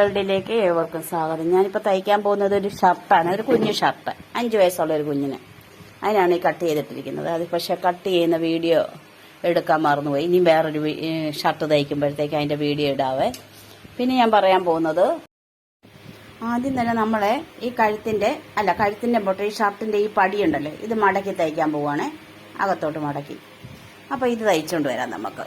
വേൾഡിലേക്ക് ഏവർക്കും സ്വാഗതം. ഞാനിപ്പോൾ തയ്ക്കാൻ പോകുന്നത് ഒരു ഷർട്ടാണ്, ഒരു കുഞ്ഞു ഷർട്ട്, 5 വയസ്സുള്ള ഒരു കുഞ്ഞിന്. അതിനാണ് ഈ കട്ട് ചെയ്തിട്ടിരിക്കുന്നത്. അത് പക്ഷെ കട്ട് ചെയ്യുന്ന വീഡിയോ എടുക്കാൻ മറന്നുപോയി. ഇനിയും വേറൊരു ഷർട്ട് തയ്ക്കുമ്പോഴത്തേക്ക് അതിൻ്റെ വീഡിയോ ഇടാവേ. പിന്നെ ഞാൻ പറയാൻ പോകുന്നത്, ആദ്യം തന്നെ നമ്മളെ ഈ കഴുത്തിൻ്റെ പൊട്ട ഈ ഷർട്ടിൻ്റെ ഈ പടിയുണ്ടല്ലോ, ഇത് മടക്കി തയ്ക്കാൻ പോവുകയാണേ, അകത്തോട്ട് മടക്കി. അപ്പോൾ ഇത് തയ്ച്ചുകൊണ്ട് വരാം നമുക്ക്.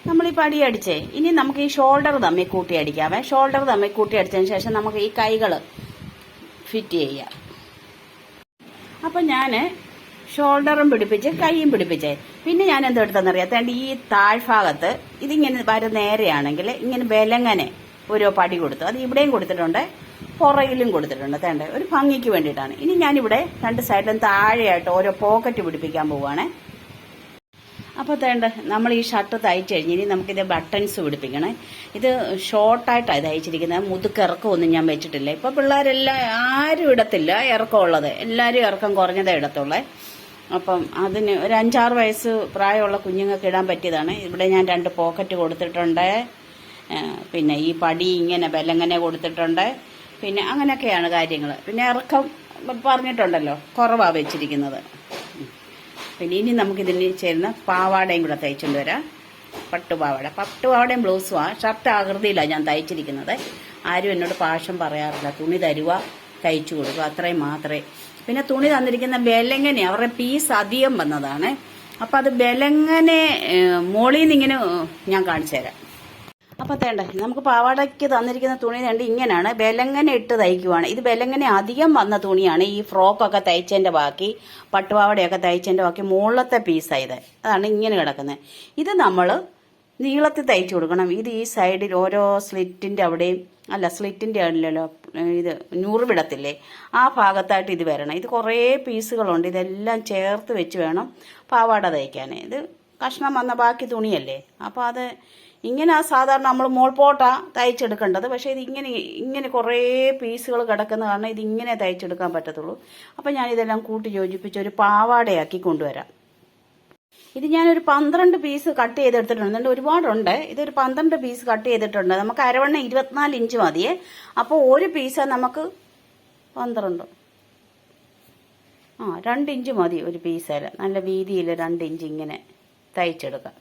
നമ്മൾ ഈ പടി അടിച്ചേ, ഇനി നമുക്ക് ഈ ഷോൾഡർ തമ്മിൽ കൂട്ടി അടിക്കാവേ. ഷോൾഡർ തമ്മിൽ കൂട്ടി അടിച്ചതിന് ശേഷം നമുക്ക് ഈ കൈകൾ ഫിറ്റ് ചെയ്യാം. അപ്പം ഞാൻ ഷോൾഡറും പിടിപ്പിച്ച് കൈയും പിടിപ്പിച്ചേ. പിന്നെ ഞാൻ എന്തെടുത്തെന്നറിയാം, ഈ താഴ്ഭാഗത്ത് ഇതിങ്ങനെ വരെ നേരെയാണെങ്കിൽ ഇങ്ങനെ ബലങ്ങനെ ഓരോ പടി കൊടുത്തു. അത് ഇവിടെയും കൊടുത്തിട്ടുണ്ട്, പുറകിലും കൊടുത്തിട്ടുണ്ട്. തേണ്ട ഒരു ഭംഗിക്ക് വേണ്ടിയിട്ടാണ്. ഇനി ഞാനിവിടെ 2 സൈഡിലും താഴെയായിട്ട് ഓരോ പോക്കറ്റ് പിടിപ്പിക്കാൻ പോവുകയാണേ. അപ്പോൾ തേണ്ട നമ്മൾ ഈ ഷർട്ട് തയ്ച്ചു കഴിഞ്ഞ് ഇനി നമുക്കിത് ബട്ടൺസ് പിടിപ്പിക്കണേ. ഇത് ഷോർട്ടായിട്ടാണ് തയ്ച്ചിരിക്കുന്നത്, മുതുക്കിറക്കമൊന്നും ഞാൻ വെച്ചിട്ടില്ല. ഇപ്പോൾ പിള്ളേരെല്ലാം ആരും ഇടത്തില്ല ഇറക്കമുള്ളത്, എല്ലാവരും ഇറക്കം കുറഞ്ഞതേ ഇടത്തുള്ളേ. അപ്പം അതിന് ഒരു 5-6 വയസ്സ് പ്രായമുള്ള കുഞ്ഞുങ്ങൾക്ക് ഇടാൻ പറ്റിയതാണ്. ഇവിടെ ഞാൻ 2 പോക്കറ്റ് കൊടുത്തിട്ടുണ്ട്. പിന്നെ ഈ പടി ഇങ്ങനെ ബലങ്ങനെ കൊടുത്തിട്ടുണ്ട്. പിന്നെ അങ്ങനെയൊക്കെയാണ് കാര്യങ്ങൾ. പിന്നെ ഇറക്കം പറഞ്ഞിട്ടുണ്ടല്ലോ, കുറവാണ് വെച്ചിരിക്കുന്നത്. പിന്നെ ഇനി നമുക്കിതിന് ചേരുന്ന പാവാടയും കൂടെ തയ്ച്ചുകൊണ്ട് വരാം. പട്ടുപാവാടയും ബ്ലൗസുമാണ്. ഷർട്ട് ആകൃതിയിലാണ് ഞാൻ തയ്ച്ചിരിക്കുന്നത്. ആരും എന്നോട് പാഷം പറയാറില്ല, തുണി തരുക തയ്ച്ചു കൊടുക്കുക, അത്രയും മാത്രമേ. പിന്നെ തുണി തന്നിരിക്കുന്ന ബെലങ്ങനെ അവരുടെ പീസ് അധികം വന്നതാണ്. അപ്പം അത് ബെലങ്ങനെ മോളിൽ നിന്ന് ഇങ്ങനെ ഞാൻ കാണിച്ചു തരാം. അപ്പം തേണ്ട നമുക്ക് പാവാടയ്ക്ക് തന്നിരിക്കുന്ന തുണി തേണ്ട ഇങ്ങനെയാണ്, ബെലങ്ങനെ ഇട്ട് തയ്ക്കുവാണ്. ഇത് ബെലങ്ങനെ അധികം വന്ന തുണിയാണ്. ഈ ഫ്രോക്കൊക്കെ തയ്ച്ചതിൻ്റെ ബാക്കി, പട്ടുപാവാടയൊക്കെ തയ്ച്ചതിൻ്റെ ബാക്കി മുകളിലത്തെ പീസായത്, അതാണ് ഇങ്ങനെ കിടക്കുന്നത്. ഇത് നമ്മൾ നീളത്തിൽ തയ്ച്ചു കൊടുക്കണം. ഇത് ഈ സൈഡിൽ ഓരോ സ്ലിറ്റിൻ്റെ അവിടെയും, സ്ലിറ്റിൻ്റെ അല്ലല്ലോ, ഇത് ഞൂറുവിടത്തില്ലേ, ആ ഭാഗത്തായിട്ട് ഇത് വരണം. ഇത് കുറേ പീസുകളുണ്ട്, ഇതെല്ലാം ചേർത്ത് വെച്ച് വേണം പാവാട തയ്ക്കാൻ. ഇത് കഷ്ണം വന്ന ബാക്കി തുണിയല്ലേ, അപ്പോൾ അത് ഇങ്ങനെ സാധാരണ നമ്മൾ മോൾപോട്ടാ തയ്ച്ചെടുക്കേണ്ടത്. പക്ഷേ ഇത് ഇങ്ങനെ കുറേ പീസുകൾ കിടക്കുന്ന കാരണം ഇതിങ്ങനെ തയ്ച്ചെടുക്കാൻ പറ്റത്തുള്ളൂ. അപ്പം ഞാനിതെല്ലാം കൂട്ടി യോജിപ്പിച്ച് ഒരു പാവാടയാക്കി കൊണ്ടുവരാം. ഇത് ഞാനൊരു 12 പീസ് കട്ട് ചെയ്തെടുത്തിട്ടുണ്ട്. എന്നിട്ട് ഒരുപാടുണ്ട്. ഇതൊരു 12 പീസ് കട്ട് ചെയ്തിട്ടുണ്ട്. നമുക്ക് അരവണ്ണ 24 ഇഞ്ച് മതിയേ. അപ്പോൾ ഒരു പീസ് നമുക്ക് 12 2 ഇഞ്ച് മതി ഒരു പീസേൽ. നല്ല വീതിയിൽ 2 ഇഞ്ച് ഇങ്ങനെ തയ്ച്ചെടുക്കാം.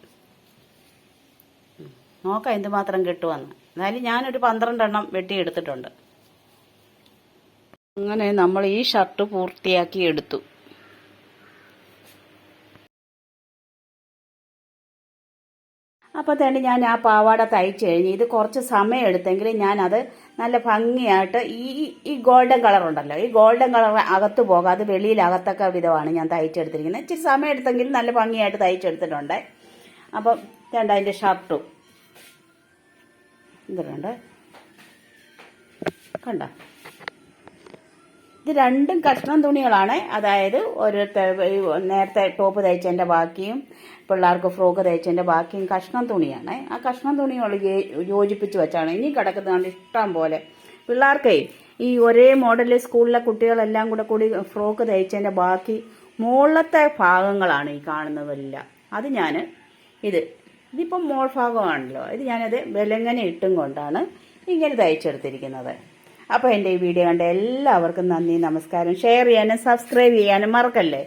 നോക്കാം എന്തുമാത്രം കിട്ടുമെന്ന്. എന്നാലും ഞാനൊരു 12 എണ്ണം വെട്ടിയെടുത്തിട്ടുണ്ട്. അങ്ങനെ നമ്മൾ ഈ ഷർട്ട് പൂർത്തിയാക്കി എടുത്തു. അപ്പോൾ തന്നെ ഞാൻ ആ പാവാട തയ്ച്ചു കഴിഞ്ഞ് ഇത് കുറച്ച് സമയം എടുത്തെങ്കിൽ ഞാനത് നല്ല ഭംഗിയായിട്ട് ഈ ഗോൾഡൻ കളർ ഉണ്ടല്ലോ, ഈ ഗോൾഡൻ കളർ അകത്ത് പോകാതെ വെളിയിലകത്തൊക്കെ വിധമാണ് ഞാൻ തയ്ച്ചെടുത്തിരിക്കുന്നത്. ഇച്ചിരി സമയം എടുത്തെങ്കിലും നല്ല ഭംഗിയായിട്ട് തയ്ച്ചെടുത്തിട്ടുണ്ട്. അപ്പം വേണ്ട അതിൻ്റെ ഷർട്ടും ഇതിലുണ്ട്, കണ്ട. ഇത് രണ്ടും കഷ്ണം തുണികളാണ്. അതായത് നേരത്തെ ടോപ്പ് തയ്ച്ചതിൻ്റെ ബാക്കിയും പിള്ളേർക്ക് ഫ്രോക്ക് തയ്ച്ചതിൻ്റെ ബാക്കിയും കഷ്ണം തുണിയാണ്. ആ കഷ്ണം തുണികൾ യോജിപ്പിച്ച് വെച്ചാണ് ഇനി കിടക്കുന്നതാണ് ഇഷ്ടം പോലെ. പിള്ളേർക്കേ ഈ ഒരേ മോഡലിൽ സ്കൂളിലെ കുട്ടികളെല്ലാം കൂടി ഫ്രോക്ക് തയ്ച്ചതിൻ്റെ ബാക്കി മുകളിലത്തെ ഭാഗങ്ങളാണ് ഈ കാണുന്നതെല്ലാം. അത് ഞാൻ ഇതിപ്പം മോൾ ഭാഗമാണല്ലോ, ഇത് ഞാനത് ബെലങ്ങനെ ഇട്ടും കൊണ്ടാണ് ഇങ്ങനെ തയ്ച്ചെടുത്തിരിക്കുന്നത്. അപ്പോൾ എൻ്റെ ഈ വീഡിയോ കണ്ട എല്ലാവർക്കും നന്ദി, നമസ്കാരം. ഷെയർ ചെയ്യാനും സബ്സ്ക്രൈബ് ചെയ്യാനും മറക്കല്ലേ.